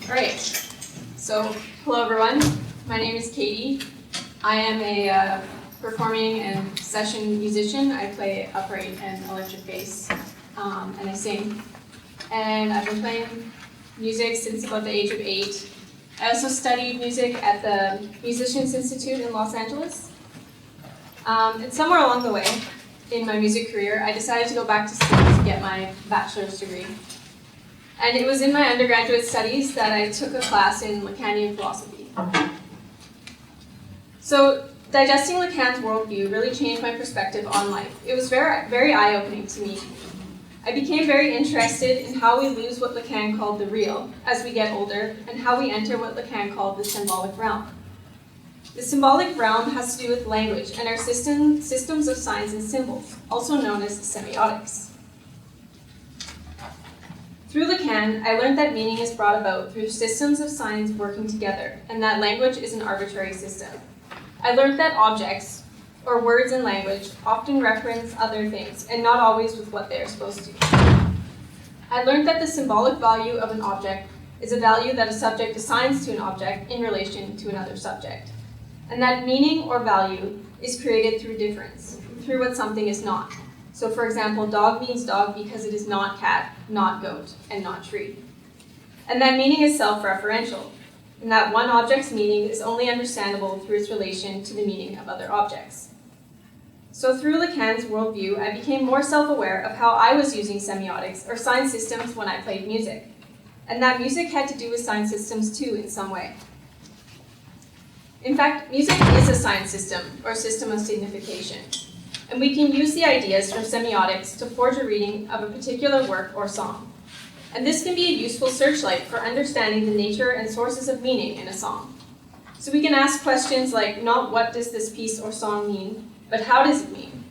Alright, so hello everyone, my name is Katie. I am a performing and session musician. I play upright and electric bass, and I sing. And I've been playing music since about the age of 8. I also studied music at the Musicians Institute in Los Angeles. And somewhere along the way in my music career, I decided to go back to school to get my bachelor's degree. And it was in my undergraduate studies that I took a class in Lacanian philosophy. So digesting Lacan's worldview really changed my perspective on life. It was very eye-opening to me. I became very interested in how we lose what Lacan called the real as we get older, and how we enter what Lacan called the symbolic realm. The symbolic realm has to do with language and our systems of signs and symbols, also known as semiotics. Through Lacan, I learned that meaning is brought about through systems of signs working together, and that language is an arbitrary system. I learned that objects, or words in language, often reference other things, and not always with what they are supposed to. I learned that the symbolic value of an object is a value that a subject assigns to an object in relation to another subject, and that meaning or value is created through difference, through what something is not. So for example, dog means dog because it is not cat, not goat, and not tree. And that meaning is self-referential, and that one object's meaning is only understandable through its relation to the meaning of other objects. So through Lacan's worldview, I became more self-aware of how I was using semiotics, or sign systems, when I played music. And that music had to do with sign systems too, in some way. In fact, music is a sign system, or system of signification. And we can use the ideas from semiotics to forge a reading of a particular work or song. And this can be a useful searchlight for understanding the nature and sources of meaning in a song. So we can ask questions like, not what does this piece or song mean, but how does it mean?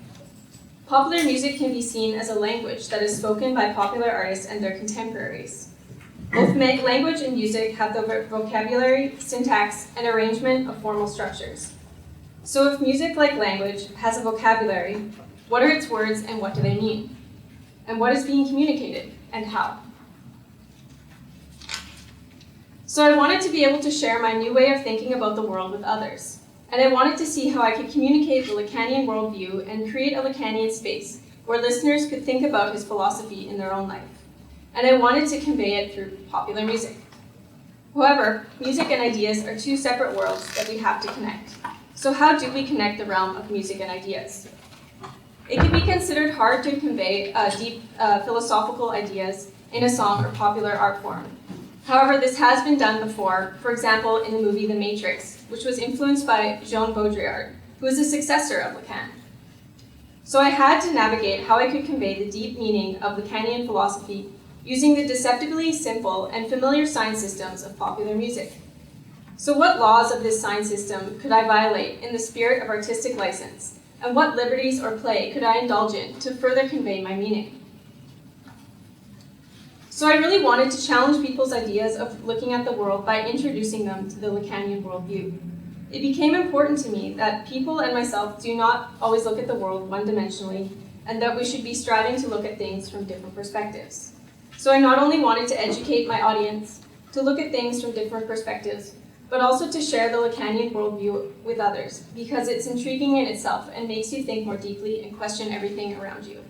Popular music can be seen as a language that is spoken by popular artists and their contemporaries. Both language and music have the vocabulary, syntax, and arrangement of formal structures. So if music, like language, has a vocabulary, what are its words and what do they mean? And what is being communicated and how? So I wanted to be able to share my new way of thinking about the world with others. And I wanted to see how I could communicate the Lacanian worldview and create a Lacanian space where listeners could think about his philosophy in their own life. And I wanted to convey it through popular music. However, music and ideas are two separate worlds that we have to connect. So how do we connect the realm of music and ideas? It can be considered hard to convey deep philosophical ideas in a song or popular art form. However, this has been done before, for example, in the movie The Matrix, which was influenced by Jean Baudrillard, who is a successor of Lacan. So I had to navigate how I could convey the deep meaning of Lacanian philosophy using the deceptively simple and familiar sign systems of popular music. So what laws of this sign system could I violate in the spirit of artistic license, and what liberties or play could I indulge in to further convey my meaning? So I really wanted to challenge people's ideas of looking at the world by introducing them to the Lacanian worldview. It became important to me that people and myself do not always look at the world one-dimensionally, and that we should be striving to look at things from different perspectives. So I not only wanted to educate my audience to look at things from different perspectives, but also to share the Lacanian worldview with others, because it's intriguing in itself and makes you think more deeply and question everything around you.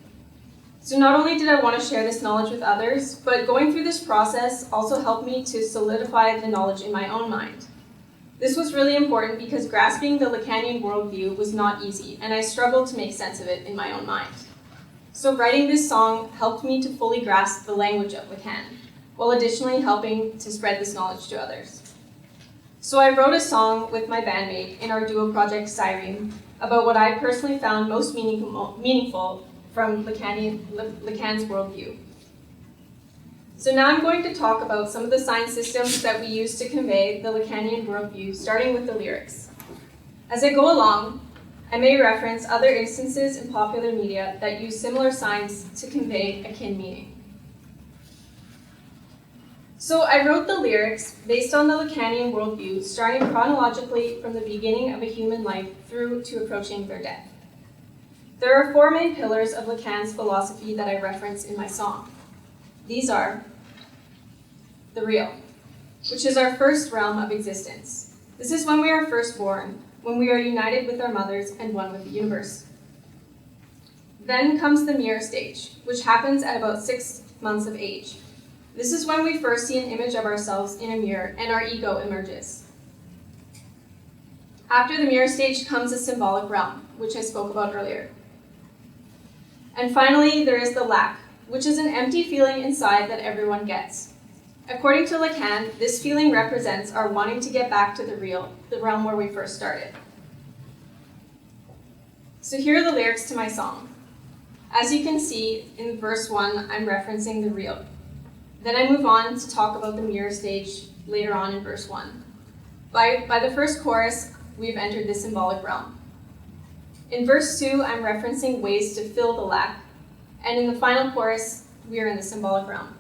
So not only did I want to share this knowledge with others, but going through this process also helped me to solidify the knowledge in my own mind. This was really important because grasping the Lacanian worldview was not easy, and I struggled to make sense of it in my own mind. So writing this song helped me to fully grasp the language of Lacan, while additionally helping to spread this knowledge to others. So I wrote a song with my bandmate in our duo project Cyrene about what I personally found most meaningful from Lacan's worldview. So now I'm going to talk about some of the sign systems that we use to convey the Lacanian worldview, starting with the lyrics. As I go along, I may reference other instances in popular media that use similar signs to convey akin meaning. So I wrote the lyrics based on the Lacanian worldview, starting chronologically from the beginning of a human life through to approaching their death. There are 4 main pillars of Lacan's philosophy that I reference in my song. These are the real. which is our first realm of existence. This is when we are first born, when we are united with our mothers and one with the universe. Then comes the mirror stage, which happens at about 6 months of age. This is when we first see an image of ourselves in a mirror and our ego emerges. After the mirror stage comes the symbolic realm, which I spoke about earlier. And finally, there is the lack, which is an empty feeling inside that everyone gets. According to Lacan, this feeling represents our wanting to get back to the real, the realm where we first started. So here are the lyrics to my song. As you can see, in verse 1, I'm referencing the real. Then I move on to talk about the mirror stage later on in verse 1. By the first chorus, we've entered the symbolic realm. In verse 2, I'm referencing ways to fill the lack, and in the final chorus, we are in the symbolic realm.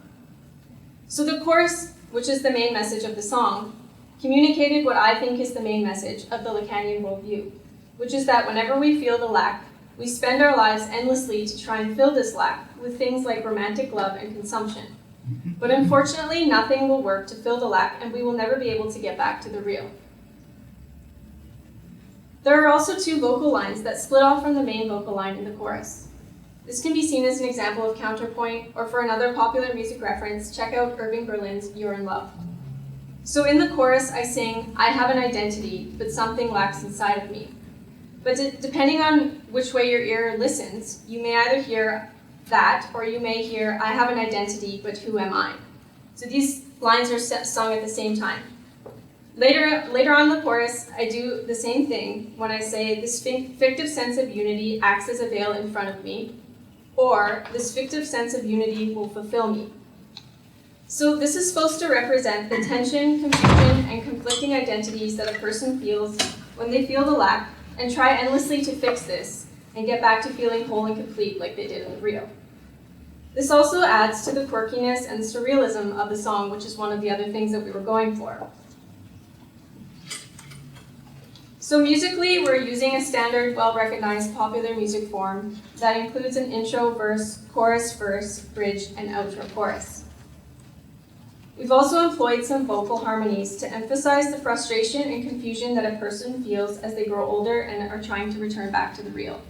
So the chorus, which is the main message of the song, communicated what I think is the main message of the Lacanian worldview, which is that whenever we feel the lack, we spend our lives endlessly to try and fill this lack with things like romantic love and consumption. But unfortunately, nothing will work to fill the lack, and we will never be able to get back to the real. There are also 2 vocal lines that split off from the main vocal line in the chorus. This can be seen as an example of counterpoint, or for another popular music reference, check out Irving Berlin's You're in Love. So in the chorus, I sing, I have an identity, but something lacks inside of me. But depending on which way your ear listens, you may either hear that, or you may hear, I have an identity, but who am I? So these lines are sung at the same time. Later on in the chorus, I do the same thing when I say, this fictive sense of unity acts as a veil in front of me, or this fictive sense of unity will fulfill me. So this is supposed to represent the tension, confusion, and conflicting identities that a person feels when they feel the lack, and try endlessly to fix this and get back to feeling whole and complete like they did in the real. This also adds to the quirkiness and surrealism of the song, which is one of the other things that we were going for. So musically, we're using a standard, well-recognized popular music form that includes an intro, verse, chorus, bridge, and outro chorus. We've also employed some vocal harmonies to emphasize the frustration and confusion that a person feels as they grow older and are trying to return back to the real.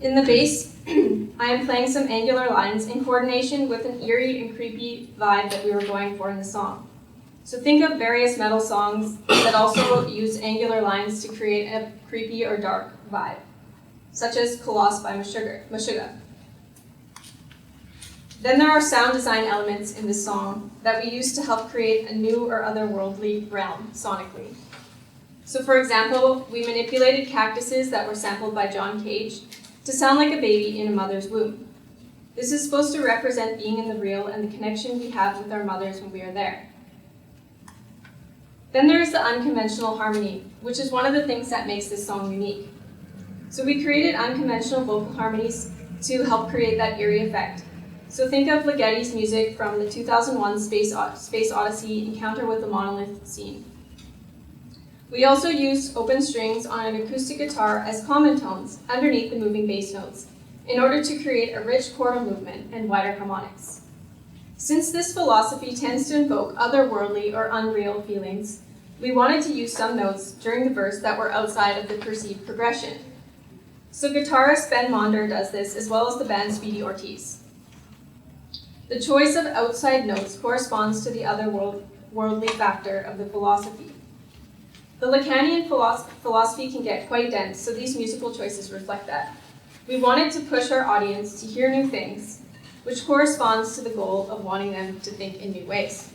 In the bass, I am playing some angular lines in coordination with an eerie and creepy vibe that we were going for in the song. So think of various metal songs that also use angular lines to create a creepy or dark vibe, such as Colosse by Meshuggah. Then there are sound design elements in this song that we use to help create a new or otherworldly realm sonically. So for example, we manipulated cactuses that were sampled by John Cage to sound like a baby in a mother's womb. This is supposed to represent being in the real and the connection we have with our mothers when we are there. Then there is the unconventional harmony, which is one of the things that makes this song unique. So we created unconventional vocal harmonies to help create that eerie effect. So think of Ligeti's music from the 2001 Space Odyssey, Encounter with the Monolith scene. We also used open strings on an acoustic guitar as common tones underneath the moving bass notes in order to create a rich chordal movement and wider harmonics. Since this philosophy tends to invoke otherworldly or unreal feelings, we wanted to use some notes during the verse that were outside of the perceived progression. So guitarist Ben Monder does this, as well as the band Speedy Ortiz. The choice of outside notes corresponds to the otherworldly factor of the philosophy. The Lacanian philosophy can get quite dense, so these musical choices reflect that. We wanted to push our audience to hear new things, which corresponds to the goal of wanting them to think in new ways.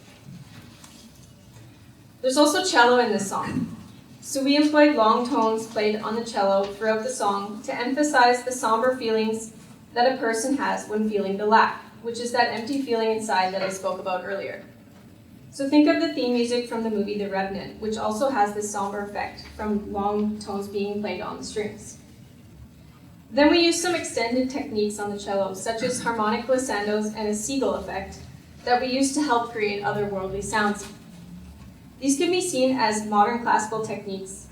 There's also cello in this song. So we employed long tones played on the cello throughout the song to emphasize the somber feelings that a person has when feeling the lack, which is that empty feeling inside that I spoke about earlier. So think of the theme music from the movie The Revenant, which also has this somber effect from long tones being played on the strings. Then we used some extended techniques on the cello, such as harmonic glissandos and a seagull effect, that we used to help create otherworldly sounds. These can be seen as modern classical techniques,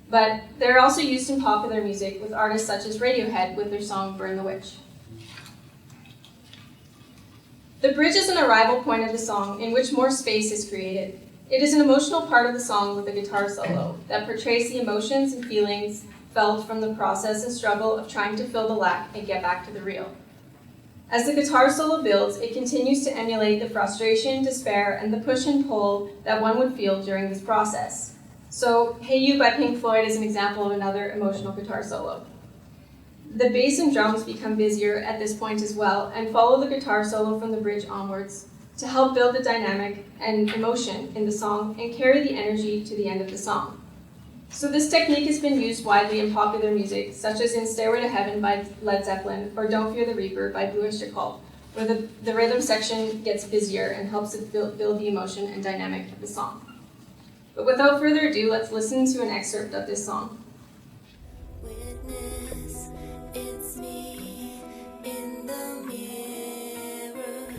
but they're also used in popular music with artists such as Radiohead with their song Burn the Witch. The bridge is an arrival point of the song in which more space is created. It is an emotional part of the song with a guitar solo that portrays the emotions and feelings felt from the process and struggle of trying to fill the lack and get back to the real. As the guitar solo builds, it continues to emulate the frustration, despair, and the push and pull that one would feel during this process. So, Hey You by Pink Floyd is an example of another emotional guitar solo. The bass and drums become busier at this point as well and follow the guitar solo from the bridge onwards to help build the dynamic and emotion in the song and carry the energy to the end of the song. So this technique has been used widely in popular music, such as in Stairway to Heaven by Led Zeppelin or Don't Fear the Reaper by Blue Oyster Cult, where the rhythm section gets busier and helps it build the emotion and dynamic of the song. But without further ado, let's listen to an excerpt of this song. Witness, it's me in the mirror.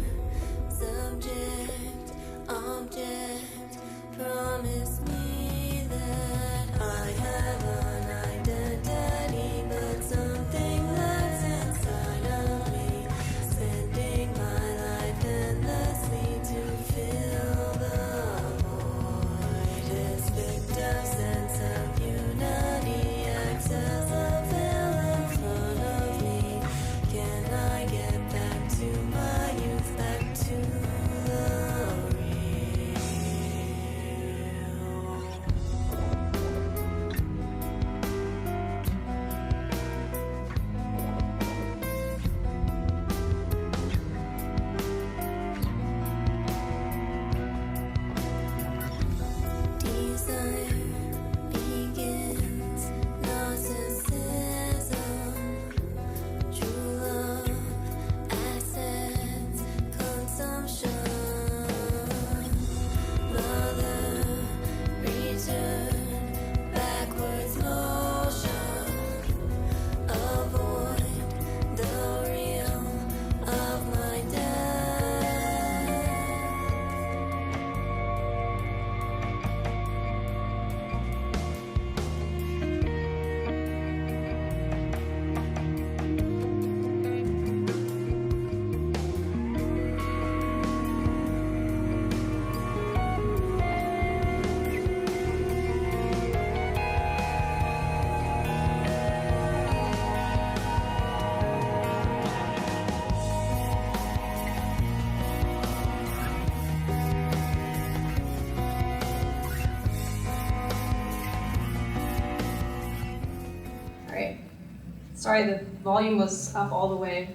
Subject, object, promise me that I have an identity, but something lurks inside of me, spending my life endlessly to fill the void. This victor sense of unity acts as a veil in front of me. Can I get back to my youth, back to the real? Desire begins, narcissism, true love, assets, consumption, mother, return, backwards motion, avoid the realm of my death. All right. Sorry, the volume was up all the way.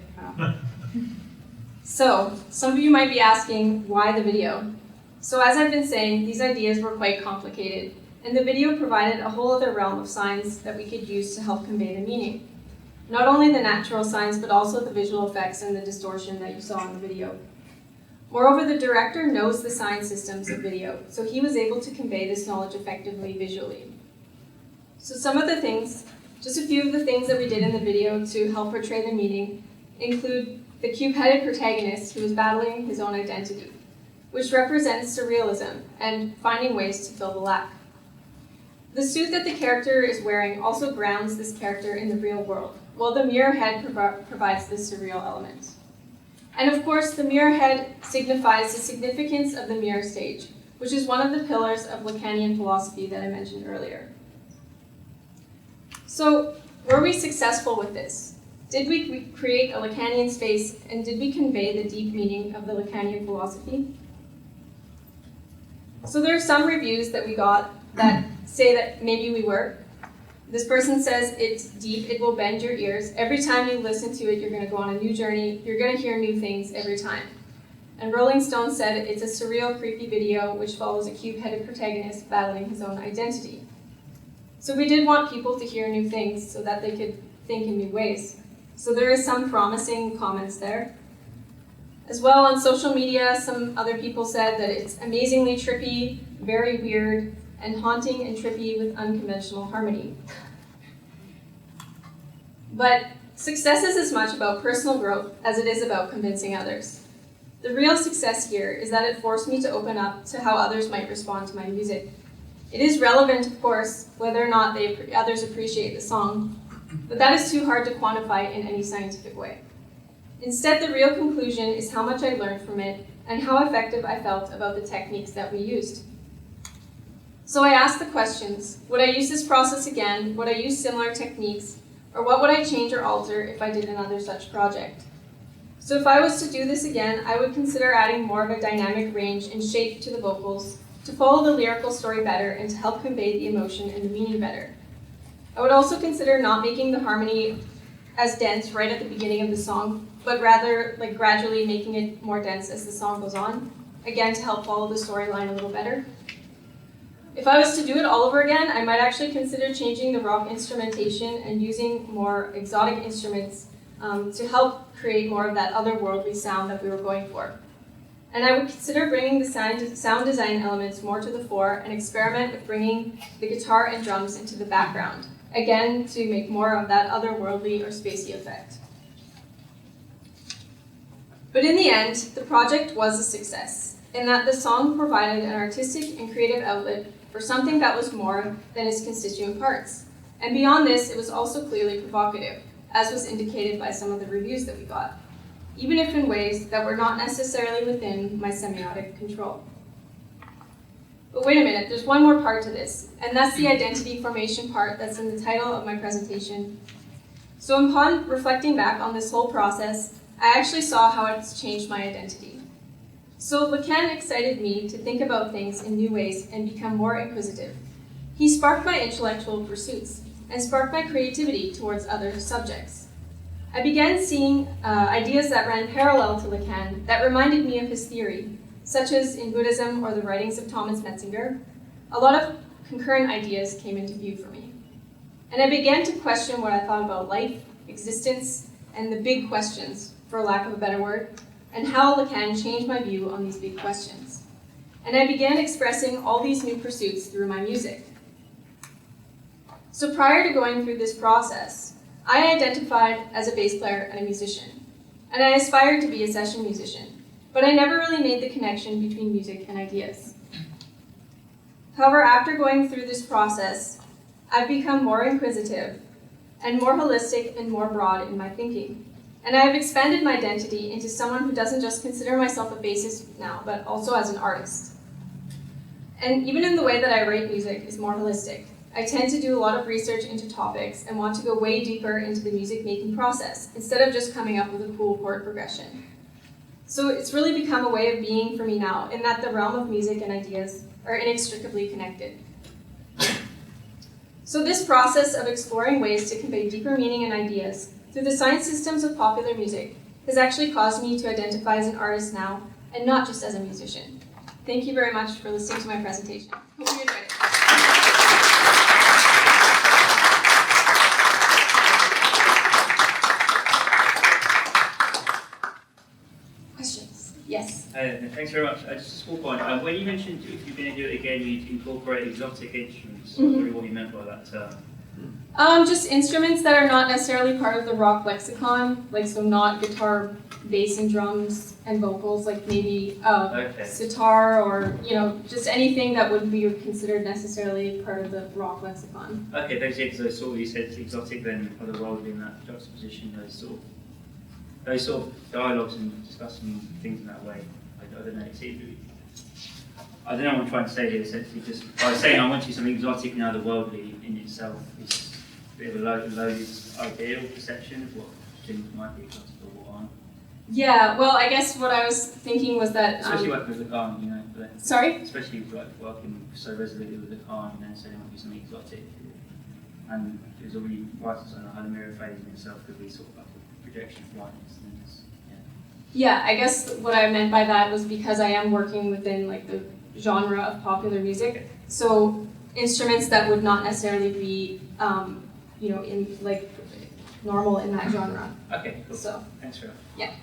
So, some of you might be asking, why the video? So as I've been saying, these ideas were quite complicated, and the video provided a whole other realm of signs that we could use to help convey the meaning. Not only the natural signs, but also the visual effects and the distortion that you saw in the video. Moreover, the director knows the sign systems of video, so he was able to convey this knowledge effectively visually. So some of the things, just a few of the things that we did in the video to help portray the meaning include the cube-headed protagonist who is battling his own identity, which represents surrealism and finding ways to fill the lack. The suit that the character is wearing also grounds this character in the real world, while the mirror head provides this surreal element. And of course, the mirror head signifies the significance of the mirror stage, which is one of the pillars of Lacanian philosophy that I mentioned earlier. So, were we successful with this? Did we create a Lacanian space, and did we convey the deep meaning of the Lacanian philosophy? So there are some reviews that we got that say that maybe we were. This person says it's deep, it will bend your ears. Every time you listen to it, you're going to go on a new journey. You're going to hear new things every time. And Rolling Stone said it's a surreal, creepy video which follows a cube-headed protagonist battling his own identity. So we did want people to hear new things so that they could think in new ways. So there is some promising comments there. As well, on social media, some other people said that it's amazingly trippy, very weird, and haunting and trippy with unconventional harmony. But success is as much about personal growth as it is about convincing others. The real success here is that it forced me to open up to how others might respond to my music. It is relevant, of course, whether or not others appreciate the song, but that is too hard to quantify in any scientific way. Instead, the real conclusion is how much I learned from it and how effective I felt about the techniques that we used. So I asked the questions: would I use this process again? Would I use similar techniques? Or what would I change or alter if I did another such project? So if I was to do this again, I would consider adding more of a dynamic range and shape to the vocals to follow the lyrical story better and to help convey the emotion and the meaning better. I would also consider not making the harmony as dense right at the beginning of the song, but rather gradually making it more dense as the song goes on, again to help follow the storyline a little better. If I was to do it all over again, I might actually consider changing the rock instrumentation and using more exotic instruments to help create more of that otherworldly sound that we were going for. And I would consider bringing the sound design elements more to the fore and experiment with bringing the guitar and drums into the background, again to make more of that otherworldly or spacey effect. But in the end, the project was a success, in that the song provided an artistic and creative outlet for something that was more than its constituent parts. And beyond this, it was also clearly provocative, as was indicated by some of the reviews that we got, even if in ways that were not necessarily within my semiotic control. But wait a minute, there's one more part to this, and that's the identity formation part that's in the title of my presentation. So upon reflecting back on this whole process, I actually saw how it's changed my identity. So Lacan excited me to think about things in new ways and become more inquisitive. He sparked my intellectual pursuits and sparked my creativity towards other subjects. I began seeing ideas that ran parallel to Lacan that reminded me of his theory, such as in Buddhism or the writings of Thomas Metzinger. A lot of concurrent ideas came into view for me. And I began to question what I thought about life, existence, and the big questions, for lack of a better word, and how Lacan changed my view on these big questions. And I began expressing all these new pursuits through my music. So prior to going through this process, I identified as a bass player and a musician, and I aspired to be a session musician, but I never really made the connection between music and ideas. However, after going through this process, I've become more inquisitive and more holistic and more broad in my thinking. And I have expanded my identity into someone who doesn't just consider myself a bassist now, but also as an artist. And even in the way that I write music is more holistic. I tend to do a lot of research into topics and want to go way deeper into the music making process, instead of just coming up with a cool chord progression. So it's really become a way of being for me now, in that the realm of music and ideas are inextricably connected. So this process of exploring ways to convey deeper meaning and ideas through the science systems of popular music has actually caused me to identify as an artist now, and not just as a musician. Thank you very much for listening to my presentation. Hope you enjoyed it. Questions? Yes? Thanks very much. Just a small point. When you mentioned if you're going to do it again, you'd incorporate exotic instruments. I wonder what you meant by that term. Just instruments that are not necessarily part of the rock lexicon, so not guitar, bass, and drums and vocals, like maybe sitar or just anything that wouldn't be considered necessarily part of the rock lexicon. Okay, thanks. Yeah, because I saw you said exotic, then otherworldly in that juxtaposition, those sort of dialogues and discussing things in that way. I don't know. I don't know what I'm trying to say here. Essentially, just by saying I want you something exotic and otherworldly in itself is a bit of a loaded idea or perception of what things might be exotic or what aren't. Yeah, well, I guess what I was thinking was that... Especially working with Lacan, Sorry? Especially working so resolutely with Lacan, saying I want to do something exotic. And it was already writers on how the mirror phase in itself could be sort of like a projection of lightness. Yeah, I guess what I meant by that was because I am working within the genre of popular music, so instruments that would not necessarily be, in normal in that genre. Okay, cool. So, thanks for that. Yeah.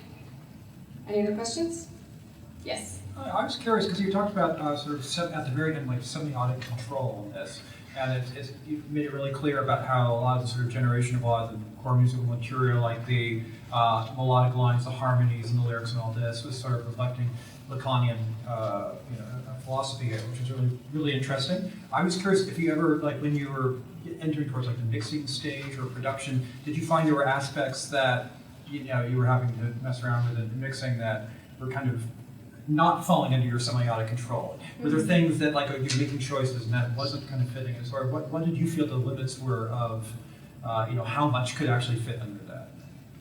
Any other questions? Yes. I was curious because you talked about at the very end semiotic control on this, and you made it really clear about how a lot of the sort of generation of a lot of the core musical material, like the melodic lines, the harmonies, and the lyrics, and all this, was sort of reflecting Lacanian philosophy, which is really, really interesting. I was curious if you ever, when you were entering towards the mixing stage or production, did you find there were aspects that you were having to mess around with and mixing that were kind of not falling under your semiotic control? Were there things that, like, you were making choices and that wasn't kind of fitting? Or what did you feel the limits were of, how much could actually fit under that?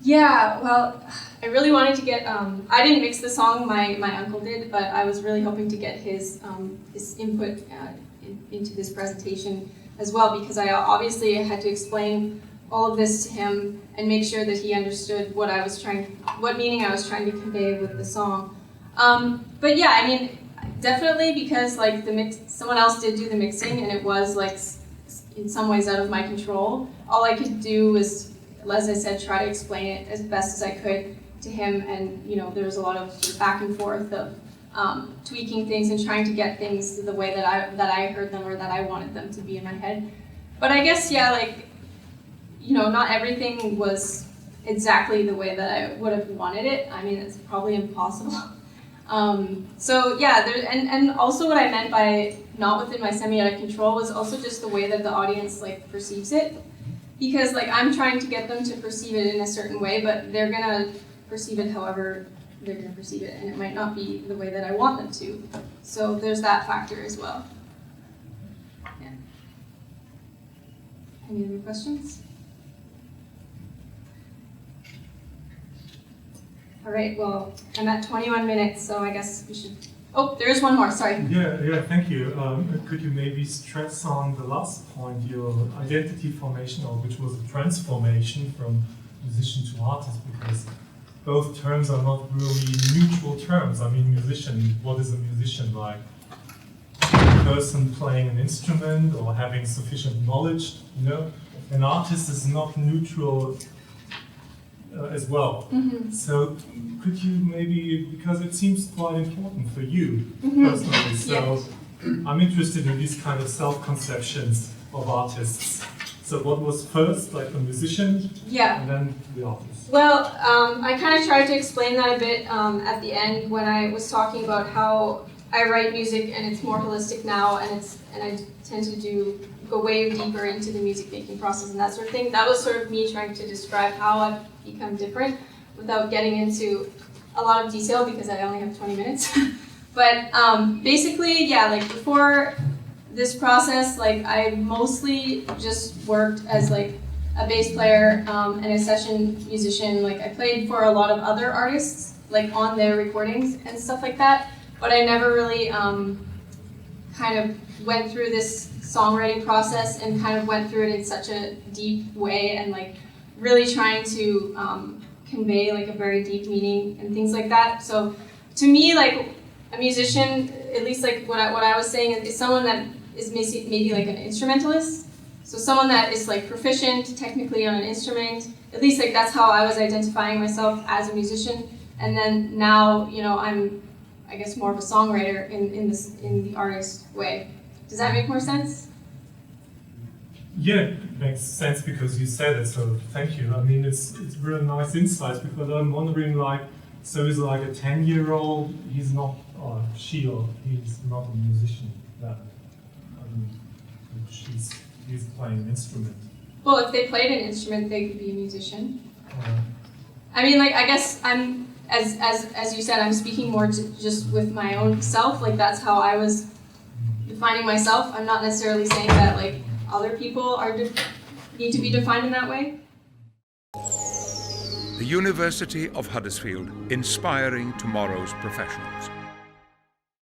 Yeah, well, I really wanted to get, I didn't mix the song, my uncle did, but I was really hoping to get his input into this presentation as well, because I obviously had to explain all of this to him and make sure that he understood what meaning I was trying to convey with the song. But yeah, I mean, definitely, because like someone else did do the mixing, and it was like in some ways out of my control. All I could do was, as I said, try to explain it as best as I could to him, and there was a lot of sort of back and forth of tweaking things and trying to get things the way that I heard them or that I wanted them to be in my head. But I guess, yeah, like, not everything was exactly the way that I would have wanted it. I mean, it's probably impossible. So yeah, and also what I meant by not within my semiotic control was also just the way that the audience like perceives it. Because like I'm trying to get them to perceive it in a certain way, but they're gonna perceive it however they're gonna perceive it, and it might not be the way that I want them to. So there's that factor as well. Yeah. Any other questions? All right, well, I'm at 21 minutes, so I guess we should... Oh, there is one more, sorry. Yeah, thank you. Could you maybe stress on the last point, your identity formation, or which was a transformation from musician to artist, because both terms are not really neutral terms. I mean, musician, what is a musician? Like a person playing an instrument or having sufficient knowledge, An artist is not neutral as well. Mm-hmm. So could you maybe, because it seems quite important for you personally, so I'm interested in these kind of self-conceptions of artists. So what was first, like the musician, and then the artist? Well, I kind of tried to explain that a bit at the end when I was talking about how I write music and it's more holistic now, and I tend to go way deeper into the music making process and that sort of thing. That was sort of me trying to describe how I've become different without getting into a lot of detail because I only have 20 minutes. But basically, yeah, like before this process, like I mostly just worked as like a bass player and a session musician. Like I played for a lot of other artists, like on their recordings and stuff like that. But I never really kind of went through this songwriting process and kind of went through it in such a deep way and like really trying to convey like a very deep meaning and things like that. So to me, like a musician, at least like what I was saying, is someone that is maybe like an instrumentalist. So someone that is like proficient technically on an instrument. At least like that's how I was identifying myself as a musician. And then now, I'm I guess more of a songwriter in the artist way. Does that make more sense? Yeah, it makes sense because you said it, so thank you. I mean, it's really nice insights because I'm wondering, like, so is like a 10-year-old, he's not, or she or he's not a musician, then? I mean, he's playing an instrument. Well, if they played an instrument, they could be a musician. I mean, like, I guess I'm, as you said, I'm speaking more to just with my own self, like that's how I was defining myself. I'm not necessarily saying that like other people need to be defined in that way. The University of Huddersfield, inspiring tomorrow's professionals.